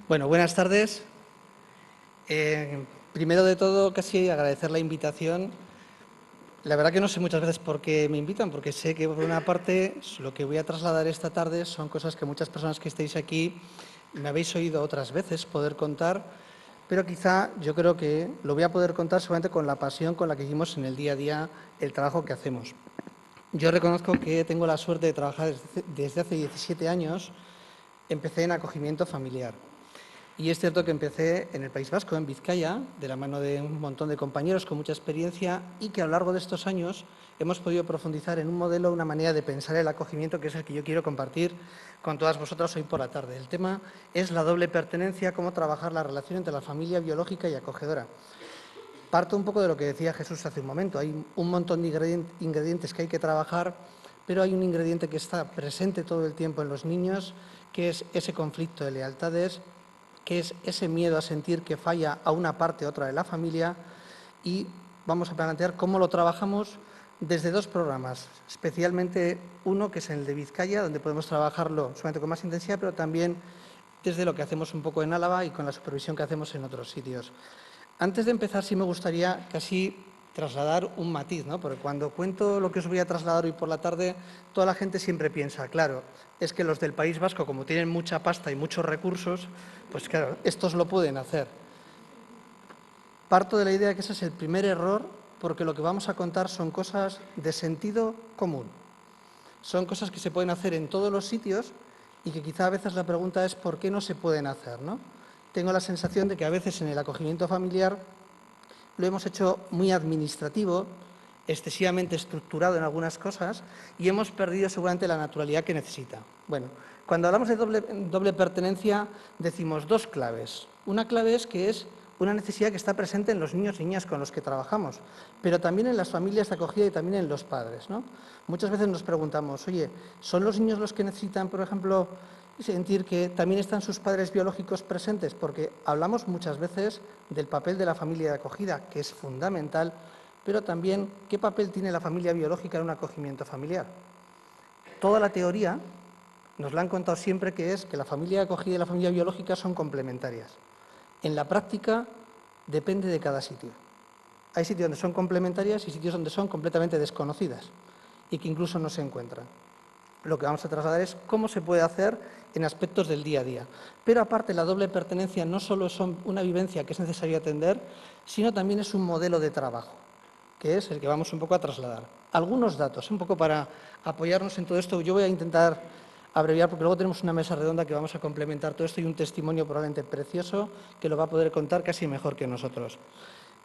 Bueno, buenas tardes. Primero de todo, casi agradecer la invitación. La verdad que no sé muchas veces por qué me invitan, porque sé que por una parte lo que voy a trasladar esta tarde son cosas que muchas personas que estáis aquí me habéis oído otras veces poder contar, pero quizá yo creo que lo voy a poder contar solamente con la pasión con la que hicimos en el día a día el trabajo que hacemos. Yo reconozco que tengo la suerte de trabajar desde hace 17 años. Empecé en acogimiento familiar. Y es cierto que empecé en el País Vasco, en Vizcaya, de la mano de un montón de compañeros con mucha experiencia y que a lo largo de estos años hemos podido profundizar en un modelo, una manera de pensar el acogimiento que es el que yo quiero compartir con todas vosotras hoy por la tarde. El tema es la doble pertenencia, cómo trabajar la relación entre la familia biológica y acogedora. Parto un poco de lo que decía Jesús hace un momento. Hay un montón de ingredientes que hay que trabajar, pero hay un ingrediente que está presente todo el tiempo en los niños, que es ese conflicto de lealtades, que es ese miedo a sentir que falla a una parte u otra de la familia, y vamos a plantear cómo lo trabajamos desde dos programas, especialmente uno que es el de Vizcaya, donde podemos trabajarlo solamente con más intensidad, pero también desde lo que hacemos un poco en Álava y con la supervisión que hacemos en otros sitios. Antes de empezar, sí me gustaría casi trasladar un matiz, ¿no? Porque cuando cuento lo que os voy a trasladar hoy por la tarde, toda la gente siempre piensa, claro, es que los del País Vasco, como tienen mucha pasta y muchos recursos, pues claro, estos lo pueden hacer. Parto de la idea que ese es el primer error, porque lo que vamos a contar son cosas de sentido común. Son cosas que se pueden hacer en todos los sitios y que quizá a veces la pregunta es ¿por qué no se pueden hacer?, ¿no? Tengo la sensación de que a veces en el acogimiento familiar lo hemos hecho muy administrativo, excesivamente estructurado en algunas cosas y hemos perdido seguramente la naturalidad que necesita. Bueno, cuando hablamos de doble pertenencia decimos dos claves. Una clave es que es una necesidad que está presente en los niños y niñas con los que trabajamos, pero también en las familias de acogida y también en los padres, ¿no? Muchas veces nos preguntamos, oye, ¿son los niños los que necesitan, por ejemplo, sentir que también están sus padres biológicos presentes? Porque hablamos muchas veces del papel de la familia de acogida, que es fundamental, pero también qué papel tiene la familia biológica en un acogimiento familiar. Toda la teoría nos la han contado siempre que es que la familia de acogida y la familia biológica son complementarias. En la práctica depende de cada sitio. Hay sitios donde son complementarias y sitios donde son completamente desconocidas y que incluso no se encuentran. Lo que vamos a trasladar es cómo se puede hacer en aspectos del día a día. Pero aparte, la doble pertenencia no solo es una vivencia que es necesario atender, sino también es un modelo de trabajo, que es el que vamos un poco a trasladar. Algunos datos, un poco para apoyarnos en todo esto. Yo voy a intentar abreviar porque luego tenemos una mesa redonda que vamos a complementar todo esto y un testimonio probablemente precioso que lo va a poder contar casi mejor que nosotros.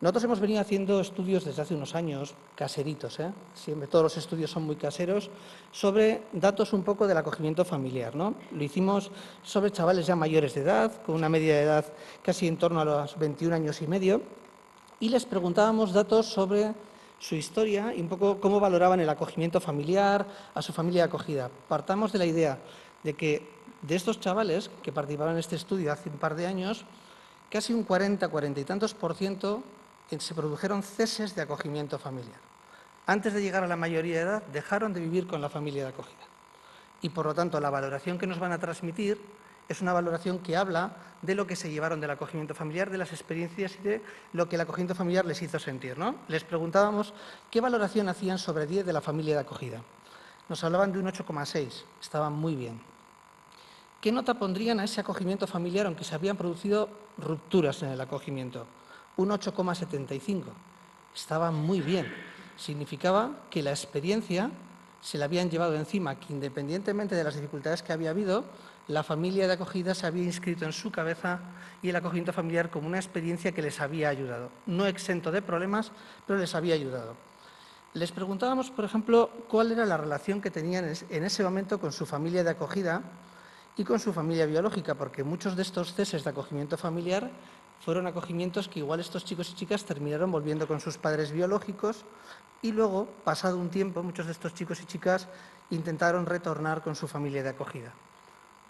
Nosotros hemos venido haciendo estudios desde hace unos años, caseritos, siempre todos los estudios son muy caseros, sobre datos un poco del acogimiento familiar, ¿no? Lo hicimos sobre chavales ya mayores de edad, con una media de edad casi en torno a los 21 años y medio, y les preguntábamos datos sobre su historia y un poco cómo valoraban el acogimiento familiar, a su familia de acogida. Partamos de la idea de que de estos chavales que participaron en este estudio hace un par de años, casi un 40 y tantos % se produjeron ceses de acogimiento familiar. Antes de llegar a la mayoría de edad, dejaron de vivir con la familia de acogida. Y, por lo tanto, la valoración que nos van a transmitir es una valoración que habla de lo que se llevaron del acogimiento familiar, de las experiencias y de lo que el acogimiento familiar les hizo sentir, ¿no? Les preguntábamos qué valoración hacían sobre 10 de la familia de acogida. Nos hablaban de un 8,6, estaban muy bien. ¿Qué nota pondrían a ese acogimiento familiar aunque se habían producido rupturas en el acogimiento? Un 8,75. Estaba muy bien. Significaba que la experiencia se la habían llevado encima, que independientemente de las dificultades que había habido, la familia de acogida se había inscrito en su cabeza y el acogimiento familiar como una experiencia que les había ayudado. No exento de problemas, pero les había ayudado. Les preguntábamos, por ejemplo, cuál era la relación que tenían en ese momento con su familia de acogida y con su familia biológica, porque muchos de estos ceses de acogimiento familiar fueron acogimientos que igual estos chicos y chicas terminaron volviendo con sus padres biológicos y luego, pasado un tiempo, muchos de estos chicos y chicas intentaron retornar con su familia de acogida.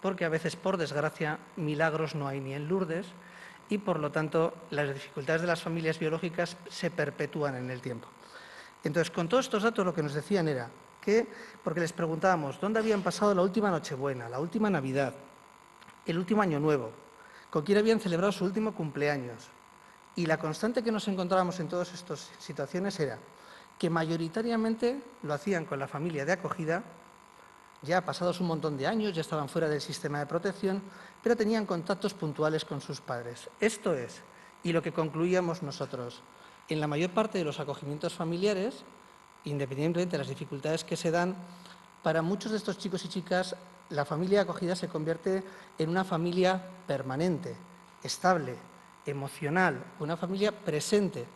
Porque a veces, por desgracia, milagros no hay ni en Lourdes y, por lo tanto, las dificultades de las familias biológicas se perpetúan en el tiempo. Entonces, con todos estos datos lo que nos decían era que, porque les preguntábamos dónde habían pasado la última Nochebuena, la última Navidad, el último Año Nuevo, con quién habían celebrado su último cumpleaños. Y la constante que nos encontrábamos en todas estas situaciones era que mayoritariamente lo hacían con la familia de acogida, ya pasados un montón de años, ya estaban fuera del sistema de protección, pero tenían contactos puntuales con sus padres. Esto es, y lo que concluíamos nosotros, en la mayor parte de los acogimientos familiares, independientemente de las dificultades que se dan, para muchos de estos chicos y chicas, la familia de acogida se convierte en una familia permanente, estable, emocional, una familia presente.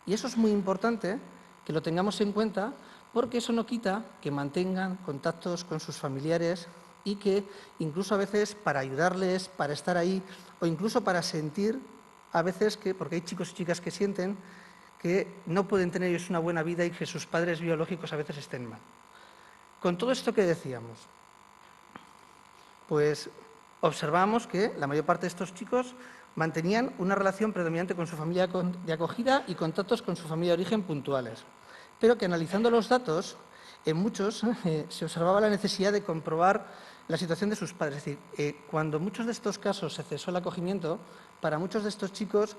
Y eso es muy importante que lo tengamos en cuenta, porque eso no quita que mantengan contactos con sus familiares y que incluso a veces para ayudarles, para estar ahí o incluso para sentir a veces que, porque hay chicos y chicas que sienten que no pueden tener ellos una buena vida y que sus padres biológicos a veces estén mal. Con todo esto que decíamos, pues observamos que la mayor parte de estos chicos mantenían una relación predominante con su familia de acogida y contactos con su familia de origen puntuales, pero que analizando los datos, en muchos se observaba la necesidad de comprobar la situación de sus padres. Es decir, cuando en muchos de estos casos se cesó el acogimiento, para muchos de estos chicos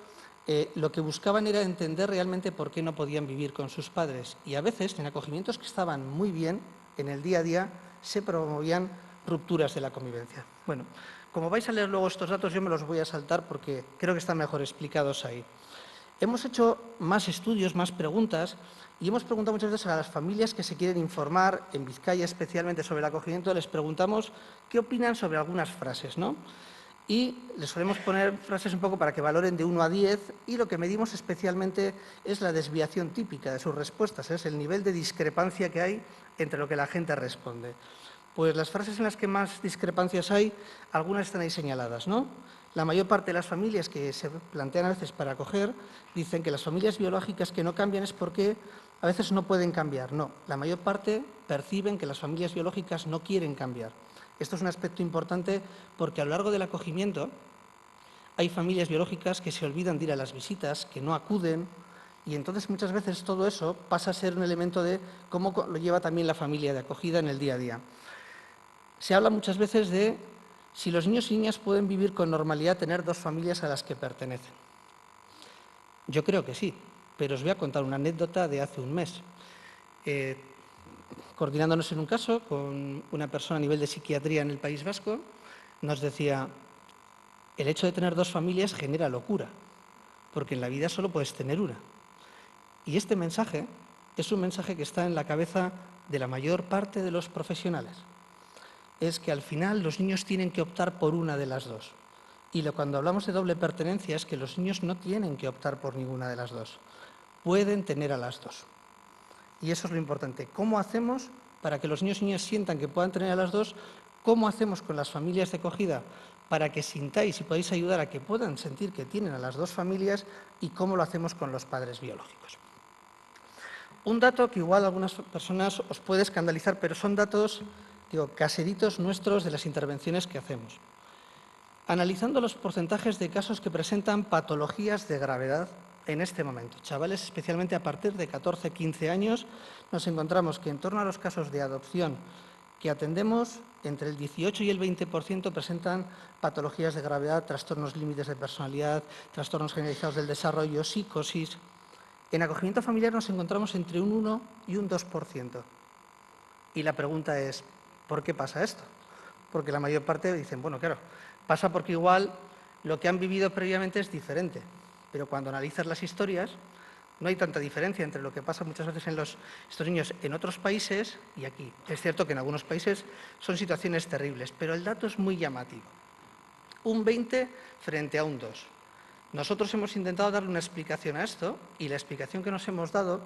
lo que buscaban era entender realmente por qué no podían vivir con sus padres. Y a veces, en acogimientos que estaban muy bien, en el día a día, se promovían rupturas de la convivencia. Bueno, como vais a leer luego estos datos, yo me los voy a saltar porque creo que están mejor explicados ahí. Hemos hecho más estudios, más preguntas, y hemos preguntado muchas veces a las familias que se quieren informar, en Vizcaya especialmente sobre el acogimiento, les preguntamos qué opinan sobre algunas frases, ¿no? Y les solemos poner frases un poco para que valoren de 1 a 10, y lo que medimos especialmente es la desviación típica de sus respuestas, es el nivel de discrepancia que hay entre lo que la gente responde. Pues las frases en las que más discrepancias hay, algunas están ahí señaladas, ¿no? La mayor parte de las familias que se plantean a veces para acoger dicen que las familias biológicas que no cambian es porque a veces no pueden cambiar. No, la mayor parte perciben que las familias biológicas no quieren cambiar. Esto es un aspecto importante porque a lo largo del acogimiento hay familias biológicas que se olvidan de ir a las visitas, que no acuden, y entonces muchas veces todo eso pasa a ser un elemento de cómo lo lleva también la familia de acogida en el día a día. Se habla muchas veces de si los niños y niñas pueden vivir con normalidad tener dos familias a las que pertenecen. Yo creo que sí, pero os voy a contar una anécdota de hace un mes. Coordinándonos en un caso con una persona a nivel de psiquiatría en el País Vasco, nos decía, el hecho de tener dos familias genera locura, porque en la vida solo puedes tener una. Y este mensaje es un mensaje que está en la cabeza de la mayor parte de los profesionales. Es que al final los niños tienen que optar por una de las dos. Y cuando hablamos de doble pertenencia es que los niños no tienen que optar por ninguna de las dos. Pueden tener a las dos. Y eso es lo importante. ¿Cómo hacemos para que los niños y niñas sientan que puedan tener a las dos? ¿Cómo hacemos con las familias de acogida para que sintáis y podáis ayudar a que puedan sentir que tienen a las dos familias? ¿Y cómo lo hacemos con los padres biológicos? Un dato que igual a algunas personas os puede escandalizar, pero son datos, caseritos nuestros de las intervenciones que hacemos. Analizando los porcentajes de casos que presentan patologías de gravedad en este momento, chavales especialmente a partir de 14-15 años, nos encontramos que en torno a los casos de adopción que atendemos, entre el 18 y el 20% presentan patologías de gravedad, trastornos límites de personalidad, trastornos generalizados del desarrollo, psicosis. En acogimiento familiar nos encontramos entre un 1 y un 2%. Y la pregunta es, ¿por qué pasa esto? Porque la mayor parte dicen, bueno, claro, pasa porque igual lo que han vivido previamente es diferente. Pero cuando analizas las historias, no hay tanta diferencia entre lo que pasa muchas veces en estos niños en otros países y aquí. Es cierto que en algunos países son situaciones terribles, pero el dato es muy llamativo. Un 20 frente a un 2. Nosotros hemos intentado darle una explicación a esto y la explicación que nos hemos dado,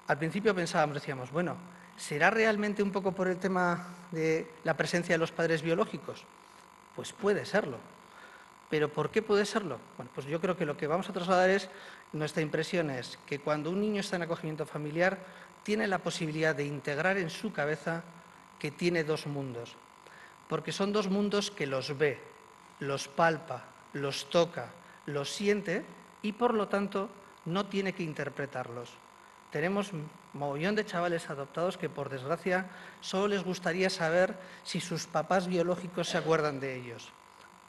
al principio pensábamos, decíamos, bueno, ¿será realmente un poco por el tema de la presencia de los padres biológicos? Pues puede serlo. ¿Pero por qué puede serlo? Bueno, pues yo creo que lo que vamos a trasladar es, nuestra impresión es que cuando un niño está en acogimiento familiar, tiene la posibilidad de integrar en su cabeza que tiene dos mundos, porque son dos mundos que los ve, los palpa, los toca, los siente y, por lo tanto, no tiene que interpretarlos. Tenemos un mogollón de chavales adoptados que, por desgracia, solo les gustaría saber si sus papás biológicos se acuerdan de ellos.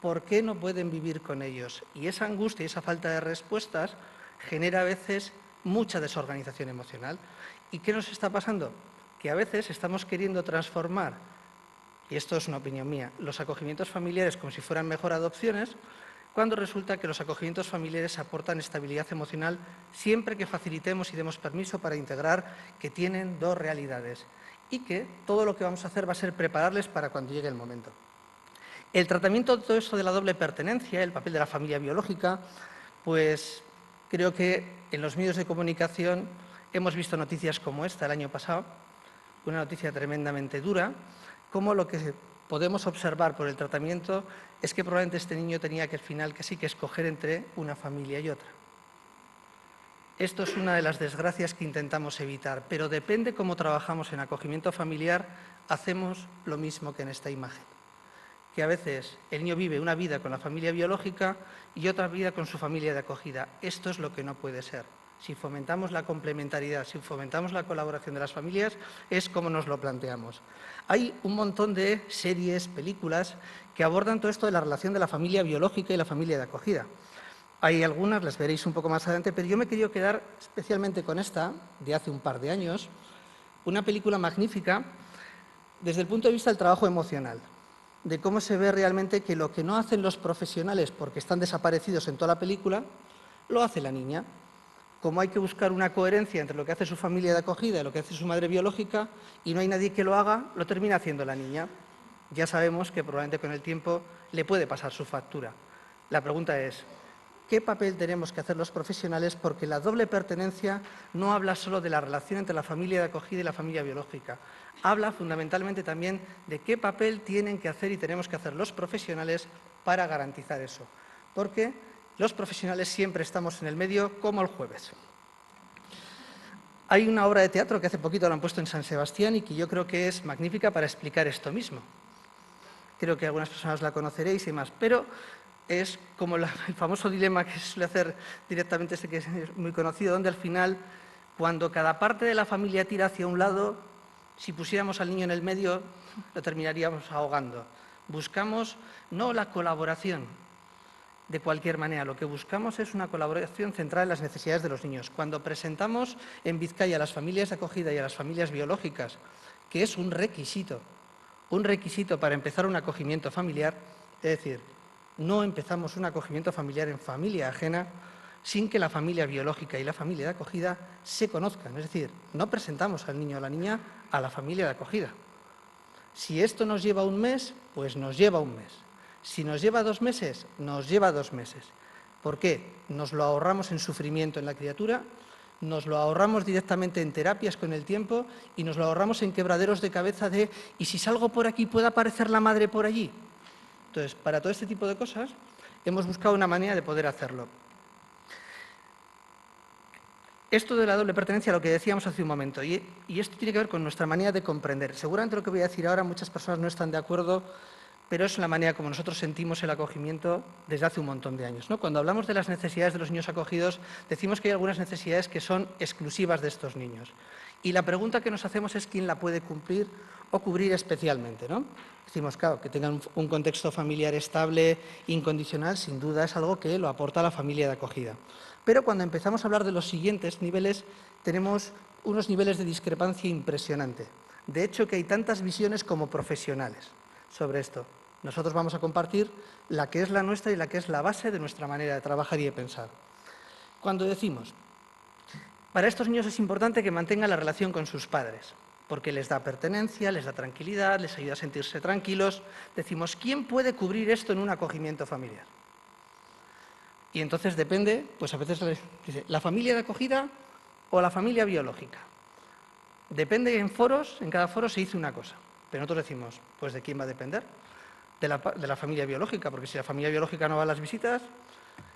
¿por qué no pueden vivir con ellos? Y esa angustia y esa falta de respuestas genera a veces mucha desorganización emocional. ¿Y qué nos está pasando? Que a veces estamos queriendo transformar, y esto es una opinión mía, los acogimientos familiares como si fueran mejor adopciones, cuando resulta que los acogimientos familiares aportan estabilidad emocional siempre que facilitemos y demos permiso para integrar que tienen dos realidades y que todo lo que vamos a hacer va a ser prepararles para cuando llegue el momento. El tratamiento de todo esto de la doble pertenencia, el papel de la familia biológica, pues creo que en los medios de comunicación hemos visto noticias como esta el año pasado, una noticia tremendamente dura, como lo que podemos observar por el tratamiento es que probablemente este niño tenía que al final casi que escoger entre una familia y otra. Esto es una de las desgracias que intentamos evitar, pero depende cómo trabajamos en acogimiento familiar, hacemos lo mismo que en esta imagen. Que a veces el niño vive una vida con la familia biológica y otra vida con su familia de acogida. Esto es lo que no puede ser. Si fomentamos la complementariedad, si fomentamos la colaboración de las familias, es como nos lo planteamos. Hay un montón de series, películas, que abordan todo esto de la relación de la familia biológica y la familia de acogida. Hay algunas, las veréis un poco más adelante, pero yo me he querido quedar especialmente con esta, de hace un par de años, una película magnífica desde el punto de vista del trabajo emocional, de cómo se ve realmente que lo que no hacen los profesionales porque están desaparecidos en toda la película, lo hace la niña. Como hay que buscar una coherencia entre lo que hace su familia de acogida y lo que hace su madre biológica, y no hay nadie que lo haga, lo termina haciendo la niña. Ya sabemos que probablemente con el tiempo le puede pasar su factura. La pregunta es, ¿qué papel tenemos que hacer los profesionales? Porque la doble pertenencia no habla solo de la relación entre la familia de acogida y la familia biológica. Habla fundamentalmente también de qué papel tienen que hacer y tenemos que hacer los profesionales para garantizar eso. Porque los profesionales siempre estamos en el medio como el jueves. Hay una obra de teatro que hace poquito la han puesto en San Sebastián y que yo creo que es magnífica para explicar esto mismo. Creo que algunas personas la conoceréis y más, pero es como el famoso dilema que suele hacer directamente este que es muy conocido, donde al final, cuando cada parte de la familia tira hacia un lado, si pusiéramos al niño en el medio, lo terminaríamos ahogando. Buscamos no la colaboración de cualquier manera, lo que buscamos es una colaboración centrada en las necesidades de los niños. Cuando presentamos en Vizcaya a las familias de acogida y a las familias biológicas, que es un requisito para empezar un acogimiento familiar, es decir, no empezamos un acogimiento familiar en familia ajena sin que la familia biológica y la familia de acogida se conozcan. Es decir, no presentamos al niño o a la niña a la familia de acogida. Si esto nos lleva un mes, pues nos lleva un mes. Si nos lleva 2 meses, nos lleva 2 meses. ¿Por qué? Nos lo ahorramos en sufrimiento en la criatura, nos lo ahorramos directamente en terapias con el tiempo y nos lo ahorramos en quebraderos de cabeza de ¿y si salgo por aquí puede aparecer la madre por allí? Entonces, para todo este tipo de cosas, hemos buscado una manera de poder hacerlo. Esto de la doble pertenencia, lo que decíamos hace un momento, y esto tiene que ver con nuestra manera de comprender. Seguramente lo que voy a decir ahora muchas personas no están de acuerdo, pero es la manera como nosotros sentimos el acogimiento desde hace un montón de años, ¿no? Cuando hablamos de las necesidades de los niños acogidos, decimos que hay algunas necesidades que son exclusivas de estos niños. Y la pregunta que nos hacemos es quién la puede cumplir o cubrir especialmente, ¿no? Decimos, claro, que tengan un contexto familiar estable, incondicional, sin duda es algo que lo aporta la familia de acogida. Pero cuando empezamos a hablar de los siguientes niveles, tenemos unos niveles de discrepancia impresionante. De hecho, que hay tantas visiones como profesionales sobre esto. Nosotros vamos a compartir la que es la nuestra y la que es la base de nuestra manera de trabajar y de pensar. Cuando decimos, para estos niños es importante que mantengan la relación con sus padres, porque les da pertenencia, les da tranquilidad, les ayuda a sentirse tranquilos. Decimos, ¿quién puede cubrir esto en un acogimiento familiar? Y entonces depende, pues a veces dice, ¿la familia de acogida o la familia biológica? Depende en foros, en cada foro se dice una cosa. Pero nosotros decimos, pues ¿de quién va a depender? De la familia biológica, porque si la familia biológica no va a las visitas,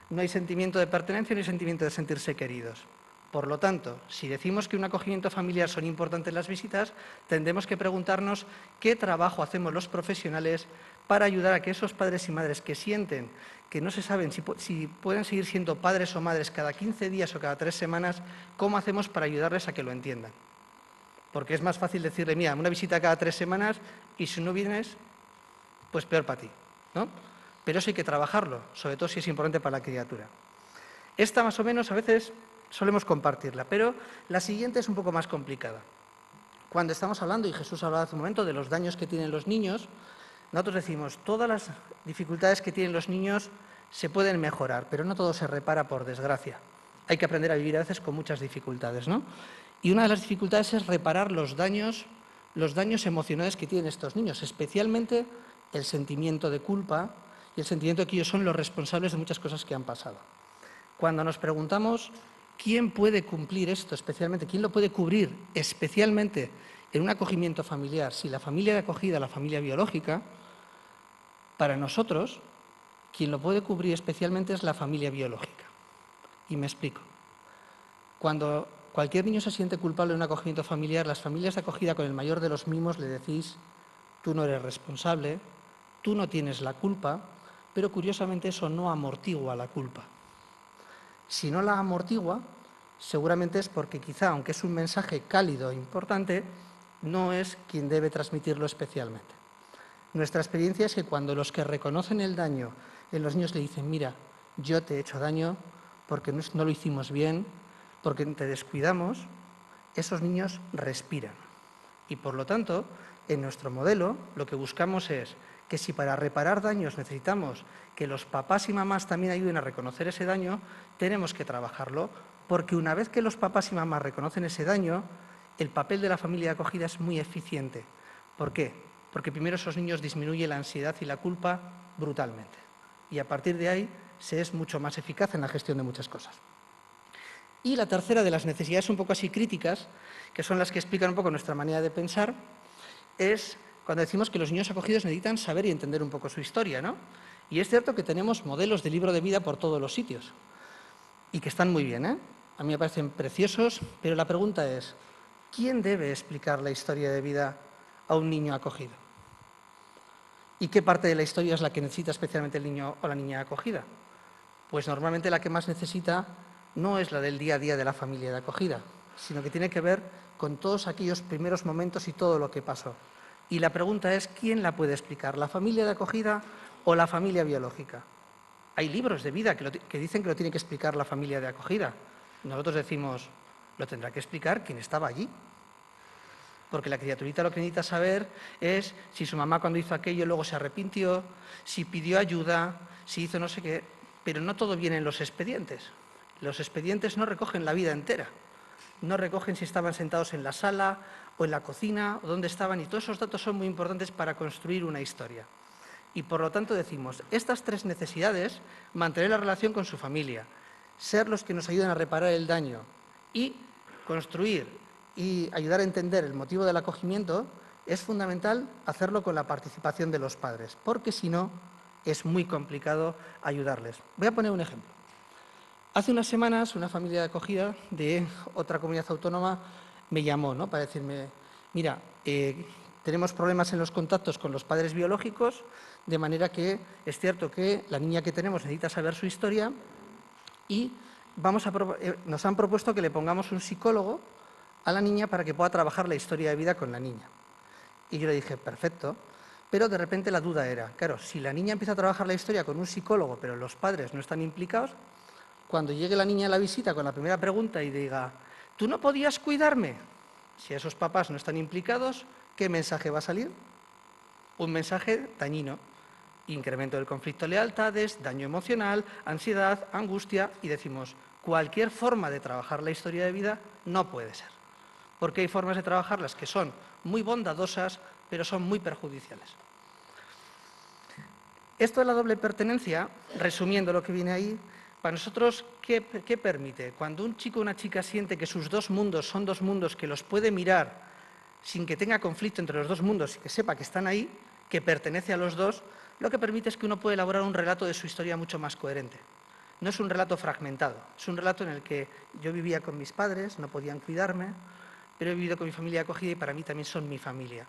no hay sentimiento de pertenencia ni sentimiento de sentirse queridos. Por lo tanto, si decimos que un acogimiento familiar son importantes las visitas, tendremos que preguntarnos qué trabajo hacemos los profesionales para ayudar a que esos padres y madres que sienten que no se saben si pueden seguir siendo padres o madres cada 15 días o cada 3 semanas, ¿cómo hacemos para ayudarles a que lo entiendan? Porque es más fácil decirle, mira, una visita cada 3 semanas y si no vienes, pues peor para ti, ¿no? pero eso hay que trabajarlo, sobre todo si es importante para la criatura. Esta más o menos a veces solemos compartirla, pero la siguiente es un poco más complicada. Cuando estamos hablando, y Jesús hablaba hace un momento, de los daños que tienen los niños, nosotros decimos, todas las dificultades que tienen los niños se pueden mejorar, pero no todo se repara por desgracia. Hay que aprender a vivir a veces con muchas dificultades, ¿no? Y una de las dificultades es reparar los daños emocionales que tienen estos niños, especialmente el sentimiento de culpa y el sentimiento de que ellos son los responsables de muchas cosas que han pasado. Cuando nos preguntamos quién puede cumplir esto, especialmente, quién lo puede cubrir, especialmente en un acogimiento familiar, si la familia de acogida, la familia biológica, para nosotros, quien lo puede cubrir especialmente es la familia biológica. Y me explico. Cuando cualquier niño se siente culpable de un acogimiento familiar, las familias de acogida con el mayor de los mimos le decís, tú no eres responsable, tú no tienes la culpa, pero curiosamente eso no amortigua la culpa. Si no la amortigua, seguramente es porque quizá, aunque es un mensaje cálido e importante, no es quien debe transmitirlo especialmente. Nuestra experiencia es que cuando los que reconocen el daño en los niños le dicen, mira, yo te he hecho daño porque no lo hicimos bien, porque te descuidamos, esos niños respiran. Y por lo tanto, en nuestro modelo lo que buscamos es que si para reparar daños necesitamos que los papás y mamás también ayuden a reconocer ese daño, tenemos que trabajarlo, porque una vez que los papás y mamás reconocen ese daño, el papel de la familia de acogida es muy eficiente. ¿Por qué? Porque primero esos niños disminuyen la ansiedad y la culpa brutalmente. Y a partir de ahí se es mucho más eficaz en la gestión de muchas cosas. Y la tercera de las necesidades un poco así críticas, que son las que explican un poco nuestra manera de pensar, es cuando decimos que los niños acogidos necesitan saber y entender un poco su historia, ¿no? Y es cierto que tenemos modelos de libro de vida por todos los sitios y que están muy bien, ¿eh? A mí me parecen preciosos, pero la pregunta es, ¿quién debe explicar la historia de vida a un niño acogido? ¿Y qué parte de la historia es la que necesita especialmente el niño o la niña acogida? Pues normalmente la que más necesita no es la del día a día de la familia de acogida, sino que tiene que ver con todos aquellos primeros momentos y todo lo que pasó. Y la pregunta es, ¿quién la puede explicar? ¿La familia de acogida o la familia biológica? Hay libros de vida que dicen que lo tiene que explicar la familia de acogida. Nosotros decimos, lo tendrá que explicar quien estaba allí. Porque la criaturita lo que necesita saber es si su mamá cuando hizo aquello luego se arrepintió, si pidió ayuda, si hizo no sé qué. Pero no todo viene en los expedientes. Los expedientes no recogen la vida entera. No recogen si estaban sentados en la sala o en la cocina o dónde estaban. Y todos esos datos son muy importantes para construir una historia. Y por lo tanto decimos, estas tres necesidades, mantener la relación con su familia, ser los que nos ayuden a reparar el daño y construir y ayudar a entender el motivo del acogimiento, es fundamental hacerlo con la participación de los padres, porque si no, es muy complicado ayudarles. Voy a poner un ejemplo. Hace unas semanas una familia de acogida de otra comunidad autónoma me llamó, ¿no?, para decirme, mira, tenemos problemas en los contactos con los padres biológicos, de manera que es cierto que la niña que tenemos necesita saber su historia y nos han propuesto que le pongamos un psicólogo a la niña para que pueda trabajar la historia de vida con la niña. Y yo le dije, perfecto, pero de repente la duda era, claro, si la niña empieza a trabajar la historia con un psicólogo, pero los padres no están implicados, cuando llegue la niña a la visita con la primera pregunta y diga, ¿tú no podías cuidarme? Si esos papás no están implicados, ¿qué mensaje va a salir? Un mensaje dañino. Incremento del conflicto de lealtades, daño emocional, ansiedad, angustia, y decimos, cualquier forma de trabajar la historia de vida no puede ser. Porque hay formas de trabajarlas que son muy bondadosas, pero son muy perjudiciales. Esto de la doble pertenencia, resumiendo lo que viene ahí, para nosotros, ¿qué permite? Cuando un chico o una chica siente que sus dos mundos son dos mundos que los puede mirar sin que tenga conflicto entre los dos mundos y que sepa que están ahí, que pertenece a los dos, lo que permite es que uno puede elaborar un relato de su historia mucho más coherente. No es un relato fragmentado, es un relato en el que yo vivía con mis padres, no podían cuidarme, pero he vivido con mi familia acogida y para mí también son mi familia.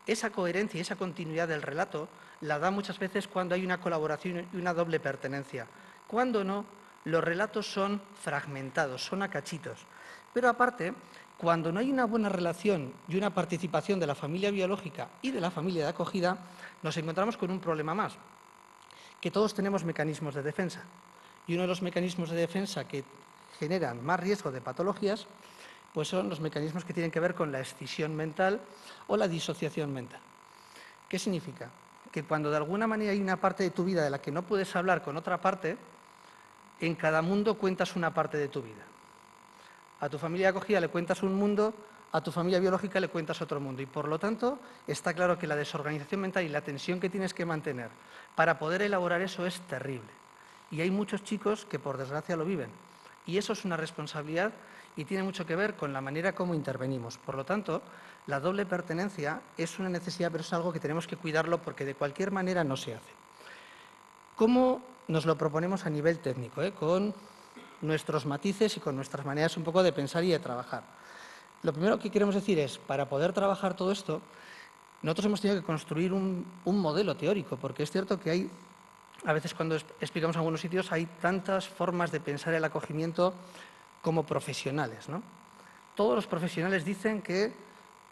Esa coherencia y esa continuidad del relato la da muchas veces cuando hay una colaboración y una doble pertenencia. Cuando no, los relatos son fragmentados, son a cachitos. Pero aparte, cuando no hay una buena relación y una participación de la familia biológica y de la familia de acogida, nos encontramos con un problema más, que todos tenemos mecanismos de defensa. Y uno de los mecanismos de defensa que generan más riesgo de patologías, pues son los mecanismos que tienen que ver con la escisión mental o la disociación mental. ¿Qué significa? Que cuando de alguna manera hay una parte de tu vida de la que no puedes hablar con otra parte, en cada mundo cuentas una parte de tu vida. A tu familia de acogida le cuentas un mundo, a tu familia biológica le cuentas otro mundo. Y por lo tanto, está claro que la desorganización mental y la tensión que tienes que mantener para poder elaborar eso es terrible. Y hay muchos chicos que, por desgracia, lo viven. Y eso es una responsabilidad y tiene mucho que ver con la manera como intervenimos. Por lo tanto, la doble pertenencia es una necesidad, pero es algo que tenemos que cuidarlo porque de cualquier manera no se hace. ¿Cómo nos lo proponemos a nivel técnico? Con nuestros matices y con nuestras maneras un poco de pensar y de trabajar. Lo primero que queremos decir es, para poder trabajar todo esto, nosotros hemos tenido que construir un modelo teórico, porque es cierto que hay, a veces cuando explicamos en algunos sitios, hay tantas formas de pensar el acogimiento como profesionales, ¿no? Todos los profesionales dicen que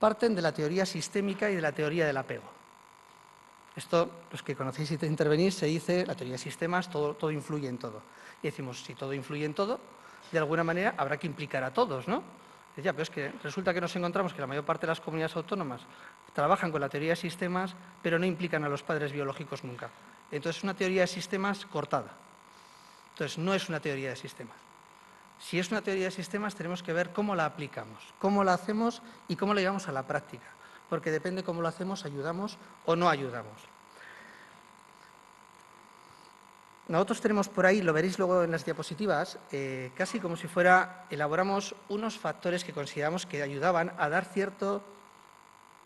parten de la teoría sistémica y de la teoría del apego. Esto, los que conocéis y te intervenís, se dice, la teoría de sistemas, todo influye en todo. Y decimos, si todo influye en todo, de alguna manera habrá que implicar a todos, ¿no? Ya, pero es que resulta que nos encontramos que la mayor parte de las comunidades autónomas trabajan con la teoría de sistemas, pero no implican a los padres biológicos nunca. Entonces, es una teoría de sistemas cortada. Entonces, no es una teoría de sistemas. Si es una teoría de sistemas, tenemos que ver cómo la aplicamos, cómo la hacemos y cómo la llevamos a la práctica. Porque depende cómo lo hacemos, ayudamos o no ayudamos. Nosotros tenemos por ahí, lo veréis luego en las diapositivas, casi como si fuera, elaboramos unos factores que consideramos que ayudaban a dar cierto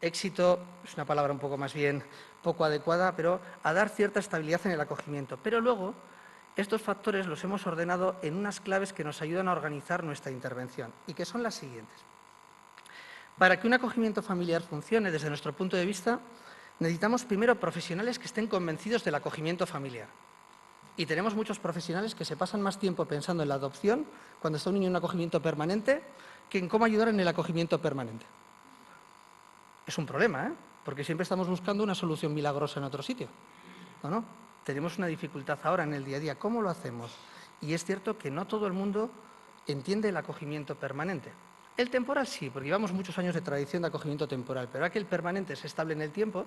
éxito, es una palabra un poco más bien poco adecuada, pero a dar cierta estabilidad en el acogimiento. Pero luego, estos factores los hemos ordenado en unas claves que nos ayudan a organizar nuestra intervención y que son las siguientes. Para que un acogimiento familiar funcione desde nuestro punto de vista, necesitamos primero profesionales que estén convencidos del acogimiento familiar. Y tenemos muchos profesionales que se pasan más tiempo pensando en la adopción, cuando está un niño en un acogimiento permanente, que en cómo ayudar en el acogimiento permanente. Es un problema, ¿eh? Porque siempre estamos buscando una solución milagrosa en otro sitio. ¿No? Tenemos una dificultad ahora en el día a día. ¿Cómo lo hacemos? Y es cierto que no todo el mundo entiende el acogimiento permanente. El temporal sí, porque llevamos muchos años de tradición de acogimiento temporal, pero ahora que el permanente es estable en el tiempo,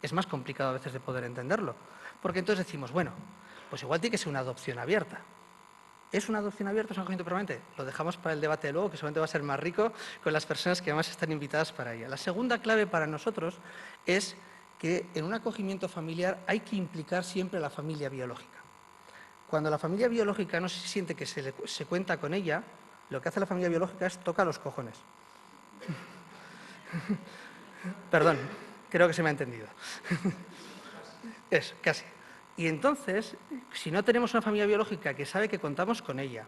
es más complicado a veces de poder entenderlo. Porque entonces decimos, bueno, pues igual tiene que ser una adopción abierta. ¿Es una adopción abierta o es un acogimiento permanente? Lo dejamos para el debate de luego, que seguramente va a ser más rico con las personas que además están invitadas para ella. La segunda clave para nosotros es que en un acogimiento familiar hay que implicar siempre a la familia biológica. Cuando la familia biológica no se siente que se cuenta con ella, lo que hace la familia biológica es tocar los cojones. Perdón, creo que se me ha entendido. Es, casi. Y entonces, si no tenemos una familia biológica que sabe que contamos con ella,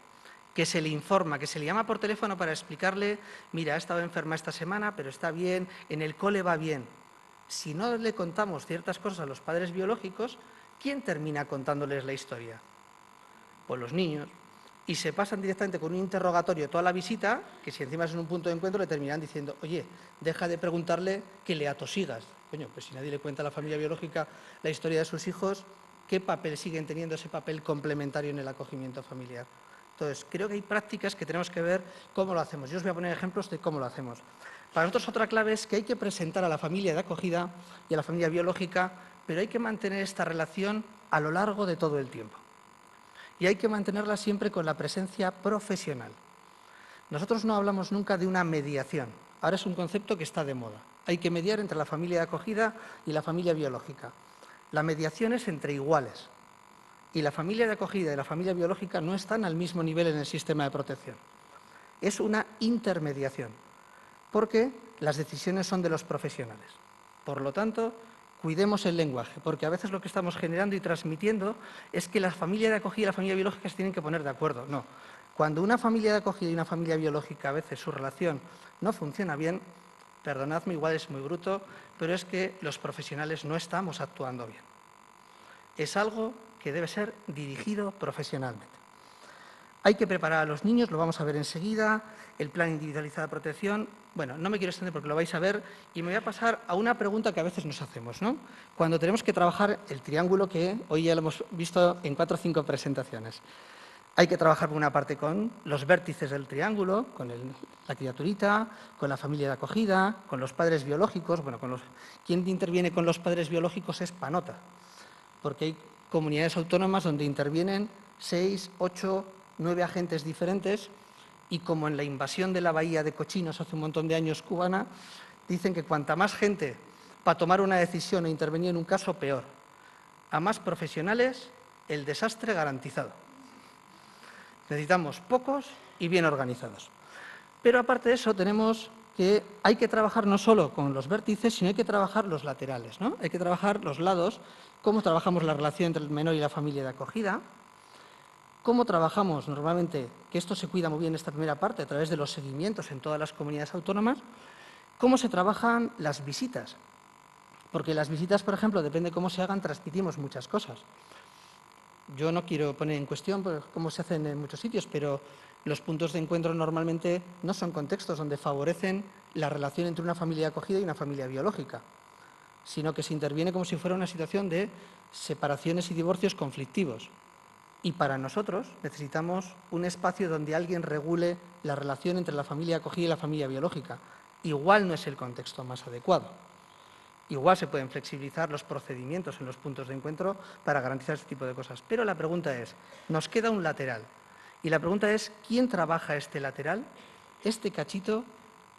que se le informa, que se le llama por teléfono para explicarle, mira, ha estado enferma esta semana, pero está bien, en el cole va bien. Si no le contamos ciertas cosas a los padres biológicos, ¿quién termina contándoles la historia? Pues los niños. Y se pasan directamente con un interrogatorio toda la visita, que si encima es en un punto de encuentro le terminan diciendo, oye, deja de preguntarle que le atosigas. Coño, pues si nadie le cuenta a la familia biológica la historia de sus hijos, ¿qué papel siguen teniendo ese papel complementario en el acogimiento familiar? Entonces, creo que hay prácticas que tenemos que ver cómo lo hacemos. Yo os voy a poner ejemplos de cómo lo hacemos. Para nosotros otra clave es que hay que presentar a la familia de acogida y a la familia biológica, pero hay que mantener esta relación a lo largo de todo el tiempo. Y hay que mantenerla siempre con la presencia profesional. Nosotros no hablamos nunca de una mediación. Ahora es un concepto que está de moda. Hay que mediar entre la familia de acogida y la familia biológica. La mediación es entre iguales. Y la familia de acogida y la familia biológica no están al mismo nivel en el sistema de protección. Es una intermediación, porque las decisiones son de los profesionales. Por lo tanto, cuidemos el lenguaje, porque a veces lo que estamos generando y transmitiendo es que la familia de acogida y la familia biológica se tienen que poner de acuerdo. No. Cuando una familia de acogida y una familia biológica, a veces su relación no funciona bien, perdonadme, igual es muy bruto, pero es que los profesionales no estamos actuando bien. Es algo que debe ser dirigido profesionalmente. Hay que preparar a los niños, lo vamos a ver enseguida, el plan individualizado de protección. Bueno, no me quiero extender porque lo vais a ver y me voy a pasar a una pregunta que a veces nos hacemos, ¿no? Cuando tenemos que trabajar el triángulo que hoy ya lo hemos visto en 4 o 5 presentaciones. Hay que trabajar por una parte con los vértices del triángulo, con la criaturita, con la familia de acogida, con los padres biológicos. Bueno, quien interviene con los padres biológicos es PANOTA, porque hay comunidades autónomas donde intervienen 6, 8, 9 agentes diferentes y como en la invasión de la bahía de Cochinos hace un montón de años cubana, dicen que cuanta más gente para tomar una decisión o intervenir en un caso, peor. A más profesionales, el desastre garantizado. Necesitamos pocos y bien organizados. Pero aparte de eso, tenemos que hay que trabajar no solo con los vértices, sino hay que trabajar los laterales, ¿no? Hay que trabajar los lados, cómo trabajamos la relación entre el menor y la familia de acogida, cómo trabajamos normalmente, que esto se cuida muy bien en esta primera parte, a través de los seguimientos en todas las comunidades autónomas, cómo se trabajan las visitas. Porque las visitas, por ejemplo, depende de cómo se hagan, transmitimos muchas cosas. Yo no quiero poner en cuestión cómo se hacen en muchos sitios, pero los puntos de encuentro normalmente no son contextos donde favorecen la relación entre una familia de acogida y una familia biológica, sino que se interviene como si fuera una situación de separaciones y divorcios conflictivos. Y para nosotros necesitamos un espacio donde alguien regule la relación entre la familia acogida y la familia biológica. Igual no es el contexto más adecuado. Igual se pueden flexibilizar los procedimientos en los puntos de encuentro para garantizar este tipo de cosas. Pero la pregunta es, nos queda un lateral. Y la pregunta es, ¿quién trabaja este lateral, este cachito,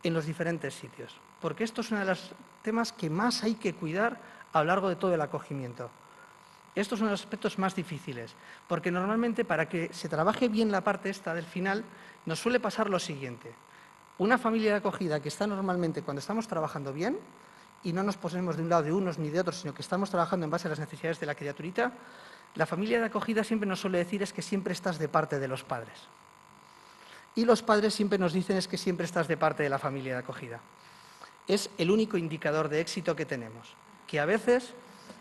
en los diferentes sitios? Porque esto es uno de los temas que más hay que cuidar a lo largo de todo el acogimiento. Esto es uno de los aspectos más difíciles, porque normalmente para que se trabaje bien la parte esta del final, nos suele pasar lo siguiente. Una familia de acogida que está normalmente, cuando estamos trabajando bien, y no nos ponemos de un lado de unos ni de otros, sino que estamos trabajando en base a las necesidades de la criaturita, la familia de acogida siempre nos suele decir es que siempre estás de parte de los padres. Y los padres siempre nos dicen es que siempre estás de parte de la familia de acogida. Es el único indicador de éxito que tenemos, que a veces,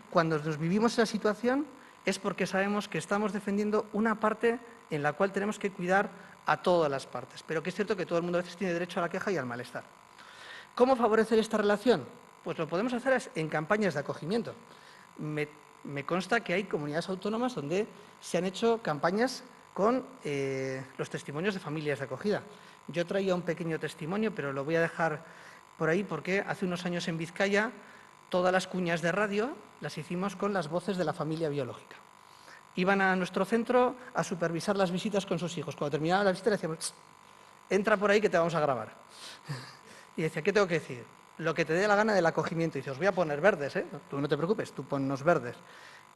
cuando nos vivimos esa situación, es porque sabemos que estamos defendiendo una parte en la cual tenemos que cuidar a todas las partes, pero que es cierto que todo el mundo a veces tiene derecho a la queja y al malestar. ¿Cómo favorecer esta relación? Pues lo podemos hacer en campañas de acogimiento. Me consta que hay comunidades autónomas donde se han hecho campañas con los testimonios de familias de acogida. Yo traía un pequeño testimonio, pero lo voy a dejar por ahí porque hace unos años en Vizcaya todas las cuñas de radio las hicimos con las voces de la familia biológica. Iban a nuestro centro a supervisar las visitas con sus hijos. Cuando terminaba la visita le decíamos, entra por ahí que te vamos a grabar. Y decía, ¿qué tengo que decir? Lo que te dé la gana del acogimiento. Y dice, os voy a poner verdes, ¿eh? Tú no te preocupes, tú ponnos verdes.